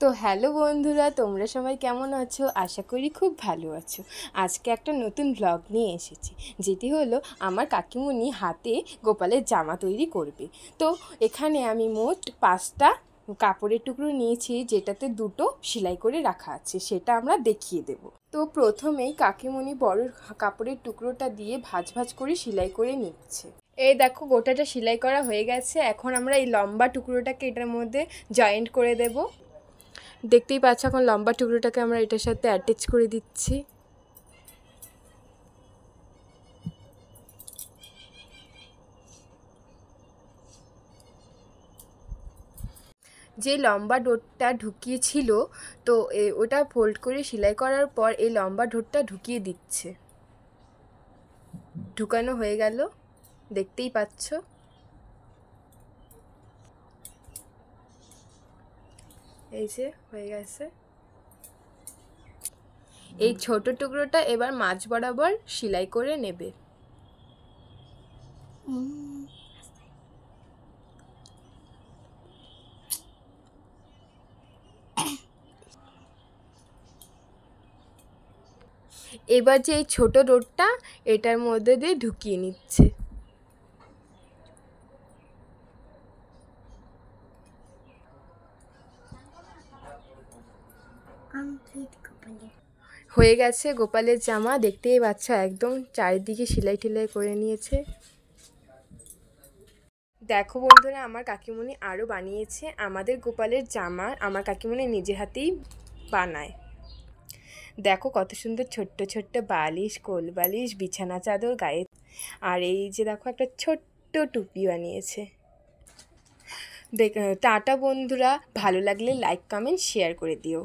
তো হ্যালো বন্ধুরা, তোমরা সবাই কেমন আছো? আশা করি খুব ভালো আছো। আজকে একটা নতুন ব্লগ নিয়ে এসেছি, যেটি হলো আমার কাকিমুনি হাতে গোপালের জামা তৈরি করবে। তো এখানে আমি মোট 5টা কাপড়ের টুকরো নিয়েছি, যেটাতে 2টো সেলাই করে রাখা আছে, সেটা আমরা দেখিয়ে দেব। তো প্রথমেই কাকিমুনি বড় কাপড়ের টুকরোটা দিয়ে ভাঁজ ভাঁজ করে সেলাই করে নিচ্ছে। এই দেখো, গোটাটা সেলাই করা হয়ে গেছে। এখন আমরা এই লম্বা টুকরোটাকে এটার মধ্যে জয়েন্ট করে দেব। দেখতেই পাচ্ছ, এখন লম্বা টুকরোটাকে আমরা এটার সাথে অ্যাটাচ করে দিচ্ছি। যে লম্বা ডোরটা ঢুকিয়েছিল, তো ওটা ফোল্ড করে সেলাই করার পর এই লম্বা ডোরটা ঢুকিয়ে দিচ্ছে। ঢুকানো হয়ে গেল, দেখতেই পাচ্ছ। এই যে হয়ে গেছে। এই ছোট টুকরোটা এবার মাঝ বরাবর সেলাই করে নেবে। এবার যে এই ছোট ডোরটা এটার মধ্যে দিয়ে ঢুকিয়ে নিচ্ছে। হয়ে গেছে গোপালের জামা, দেখতেই পাচ্ছ একদম চারিদিকে সেলাই টেলাই করে নিয়েছে। দেখো বন্ধুরা, আমার কাকিমুনি আরও বানিয়েছে। আমাদের গোপালের জামা আমার কাকিমুনি নিজে হাতেই বানায়। দেখো কত সুন্দর ছোট্ট ছোট্ট বালিশ, কোল বালিশ, বিছানা চাদর গায়ে, আর এই যে দেখো একটা ছোট্ট টুপি বানিয়েছে। টাটা বন্ধুরা, ভালো লাগলে লাইক কমেন্ট শেয়ার করে দিও।